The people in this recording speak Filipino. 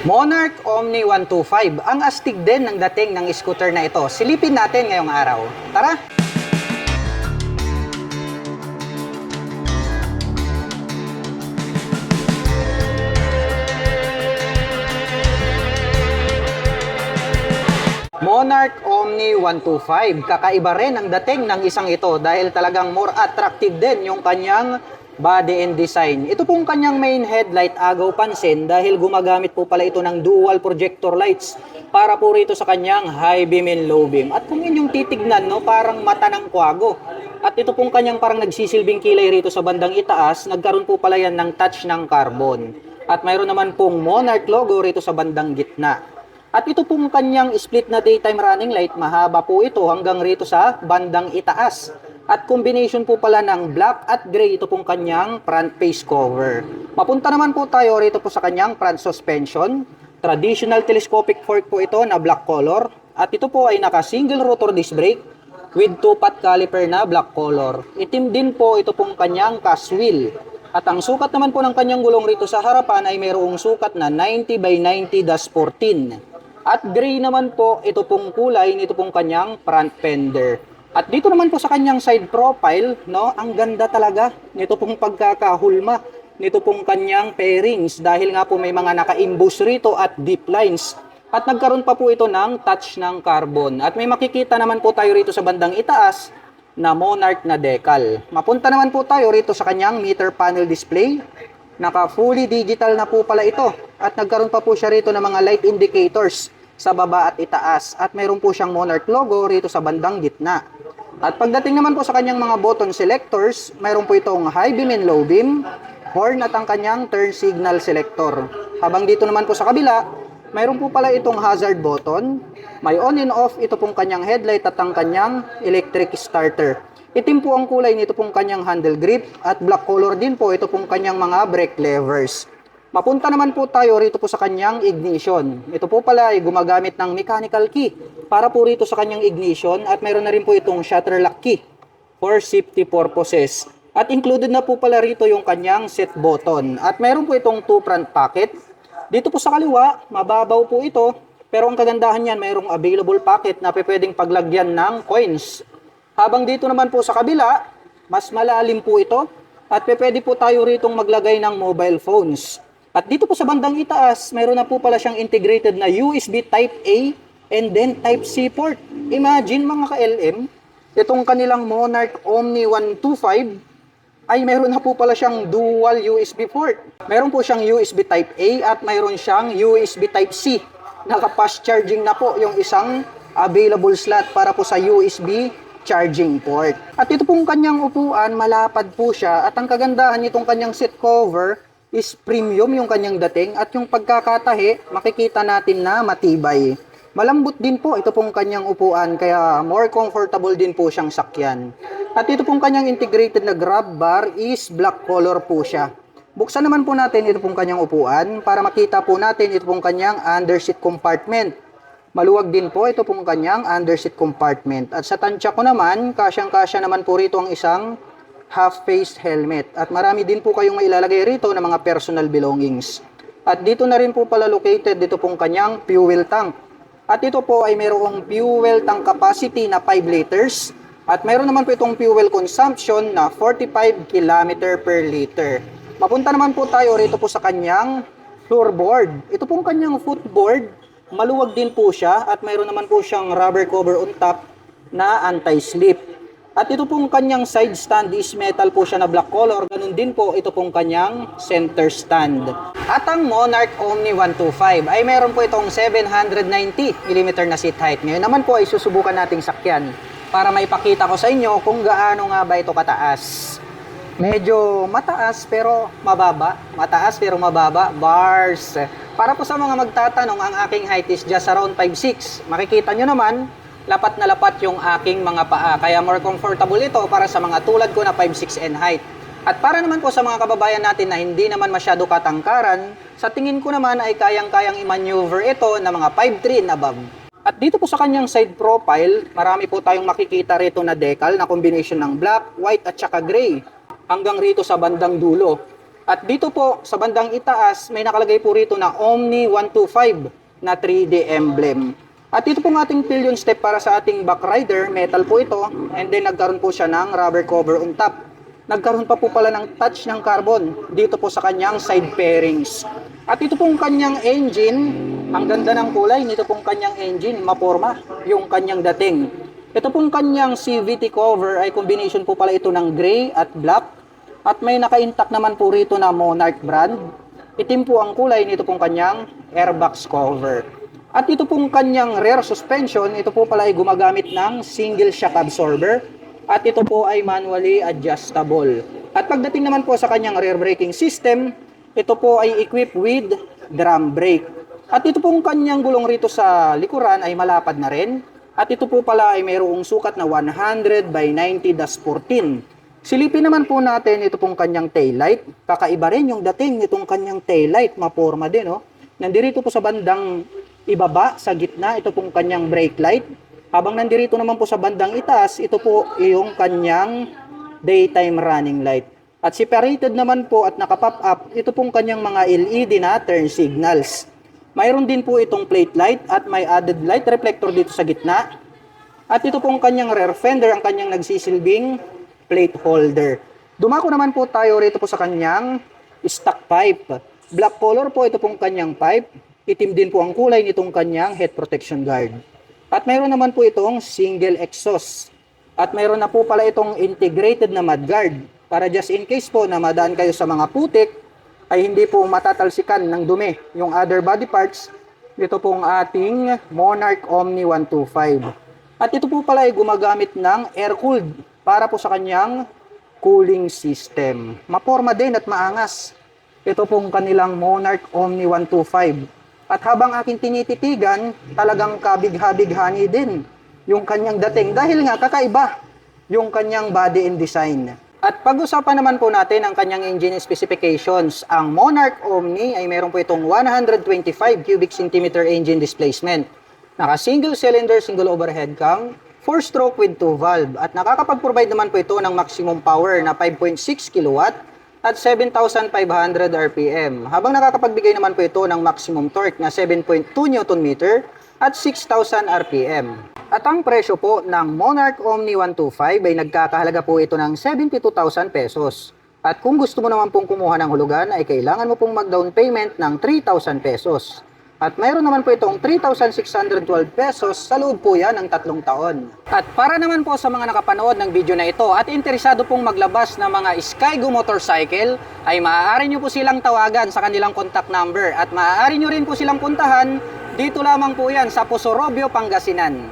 Monarch Omni 125, ang astig din ng dating ng scooter na ito. Silipin natin ngayong araw. Tara! Monarch Omni 125, kakaiba rin ang dating ng isang ito dahil talagang more attractive din yung kanyang body and design. Ito pong kanyang main headlight, agaw pansin dahil gumagamit po pala ito ng dual projector lights para po rito sa kanyang high beam and low beam. At kung inyong titignan, no, parang mata ng kwago. At ito pong kanyang parang nagsisilbing kilay rito sa bandang itaas, nagkaroon po pala yan ng touch ng carbon. At mayroon naman pong Monarch logo rito sa bandang gitna. At ito pong kanyang split na daytime running light, mahaba po ito hanggang rito sa bandang itaas. At combination po pala ng black at gray ito pong kanyang front face cover. Mapunta naman po tayo rito po sa kanyang front suspension. Traditional telescopic fork po ito na black color. At ito po ay naka single rotor disc brake with 2-pot caliper na black color. Itim din po ito pong kanyang cast wheel. At ang sukat naman po ng kanyang gulong rito sa harapan ay mayroong sukat na 90 by 90-14. At gray naman po ito pong kulay nito pong kanyang front fender. At dito naman po sa kanyang side profile, no, ang ganda talaga nito pong pagkakahulma nito pong kanyang pairings dahil nga po may mga naka-imbus rito at deep lines. At nagkaroon pa po ito ng touch ng carbon. At may makikita naman po tayo rito sa bandang itaas na Monarch na decal. Mapunta naman po tayo rito sa kanyang meter panel display. Naka fully digital na po pala ito. At nagkaroon pa po siya rito ng mga light indicators sa baba at itaas. At mayroon po siyang Monarch logo rito sa bandang gitna. At pagdating naman po sa kanyang mga button selectors, mayroon po itong high beam and low beam, horn at ang kanyang turn signal selector. Habang dito naman po sa kabila, mayroon po pala itong hazard button, may on and off ito pong kanyang headlight at ang kanyang electric starter. Itim po ang kulay nito pong kanyang handle grip at black color din po ito pong kanyang mga brake levers. Mapunta naman po tayo rito po sa kanyang ignition. Ito po pala ay gumagamit ng mechanical key para po rito sa kanyang ignition at mayroon na rin po itong shutter lock key for safety purposes. At included na po pala rito yung kanyang set button. At mayroon po itong 2 front pocket. Dito po sa kaliwa, mababaw po ito. Pero ang kagandahan niyan, mayroong available pocket na pwedeng paglagyan ng coins. Habang dito naman po sa kabila, mas malalim po ito. At pwede po tayo ritong maglagay ng mobile phones. At dito po sa bandang itaas, mayroon na po pala siyang integrated na USB Type-A and then Type-C port. Imagine mga ka-LM, itong kanilang Monarch Omni 125 ay mayroon na po pala siyang dual USB port. Mayroon po siyang USB Type-A at mayroon siyang USB Type-C. Naka-fast charging na po yung isang available slot para po sa USB charging port. At ito pong kanyang upuan, malapad po siya at ang kagandahan nitong kanyang seat cover is premium yung kanyang dating at yung pagkakatahi, makikita natin na matibay. Malambot din po ito pong kanyang upuan kaya more comfortable din po siyang sakyan. At ito pong kanyang integrated na grab bar is black color po siya. Buksan naman po natin ito pong kanyang upuan para makita po natin ito pong kanyang underseat compartment. Maluwag din po ito pong kanyang underseat compartment. At sa tansya ko naman, kasyang-kasya naman po rito ang isang half-face helmet. At marami din po kayong mailalagay rito ng mga personal belongings. At dito na rin po pala located dito pong kanyang fuel tank. At ito po ay mayroong fuel tank capacity na 5 liters. At mayroon naman po itong fuel consumption na 45 km per liter. Mapunta naman po tayo rito po sa kanyang floorboard. Ito pong kanyang footboard, maluwag din po siya. At mayroon naman po siyang rubber cover on top na anti-slip. At ito pong kanyang side stand is metal po siya na black color. Ganun din po ito pong kanyang center stand. At ang Monarch Omni 125 ay meron po itong 790mm na seat height. Ngayon naman po ay susubukan nating sakyan para maipakita ko sa inyo kung gaano nga ba ito kataas. Medyo mataas pero mababa. Mataas pero mababa. Bars. Para po sa mga magtatanong, ang aking height is just around 5'6". Makikita nyo naman, lapat na lapat yung aking mga paa. Kaya more comfortable ito para sa mga tulad ko na 5'6" in height. At para naman po sa mga kababayan natin na hindi naman masyado katangkaran, sa tingin ko naman ay kayang-kayang i-maneuver ito na mga 5'3" and above. At dito po sa kanyang side profile, marami po tayong makikita rito na decal na combination ng black, white at saka gray hanggang rito sa bandang dulo. At dito po sa bandang itaas, may nakalagay po rito na Omni 125 na 3D emblem. At ito pong ating pillion step para sa ating back rider, metal po ito, and then nagkaroon po siya ng rubber cover on top. Nagkaroon pa po pala ng touch ng carbon dito po sa kanyang side pairings. At ito pong kanyang engine, ang ganda ng kulay nito pong kanyang engine, maporma yung kanyang dating. Ito pong kanyang CVT cover ay combination po pala ito ng gray at black. At may naka-intact naman po rito na Monarch brand. Itim po ang kulay nito pong kanyang airbox cover. At ito pong kanyang rear suspension, ito po pala ay gumagamit ng single shock absorber. At ito po ay manually adjustable. At pagdating naman po sa kanyang rear braking system, ito po ay equipped with drum brake. At ito pong kanyang gulong rito sa likuran ay malapad na rin. At ito po pala ay mayroong sukat na 100 by 90-14. Silipin naman po natin ito pong kanyang taillight. Kakaiba rin yung dating nitong kanyang taillight. Maporma din, oh. Nandirito po sa bandang ibaba, sa gitna, ito pong kanyang brake light. Habang nandirito naman po sa bandang itaas, ito po yung kanyang daytime running light. At separated naman po at nakapop up, ito pong kanyang mga LED na turn signals. Mayroon din po itong plate light at may added light reflector dito sa gitna. At ito pong kanyang rear fender, ang kanyang nagsisilbing plate holder. Dumako naman po tayo rito po sa kanyang stock pipe. Black color po ito pong kanyang pipe. Itim din po ang kulay nitong kanyang head protection guard. At mayroon naman po itong single exhaust. At mayroon na po pala itong integrated na mudguard. Para just in case po na madaan kayo sa mga putik, ay hindi po matatalsikan ng dumi yung other body parts. Ito pong ating Monarch Omni 125. At ito po pala ay gumagamit ng air-cooled para po sa kanyang cooling system. Maporma din at maangas. Ito pong kanilang Monarch Omni 125. At habang aking tinititigan, talagang kabigha-bighani din yung kanyang dating. Dahil nga kakaiba yung kanyang body and design. At pag-usapan naman po natin ang kanyang engine specifications. Ang Monarch Omni ay meron po itong 125 cubic centimeter engine displacement. Naka single cylinder, single overhead cam, 4-stroke with 2 valve at nakakapag-provide naman po ito ng maximum power na 5.6 kW at 7,500 RPM. Habang nakakapagbigay naman po ito ng maximum torque na 7.2 Nm at 6,000 RPM. At ang presyo po ng Monarch Omni 125 ay nagkakahalaga po ito ng 72,000 pesos. At kung gusto mo naman pong kumuha ng hulugan ay kailangan mo pong mag-down payment ng 3,000 pesos. At mayroon naman po itong 3,612 pesos sa loob po yan ng 3 taon. At para naman po sa mga nakapanood ng video na ito at interesado pong maglabas ng mga Skygo motorcycle, ay maaari nyo po silang tawagan sa kanilang contact number at maaari nyo rin po silang puntahan dito lamang po yan sa Puso Robio, Pangasinan.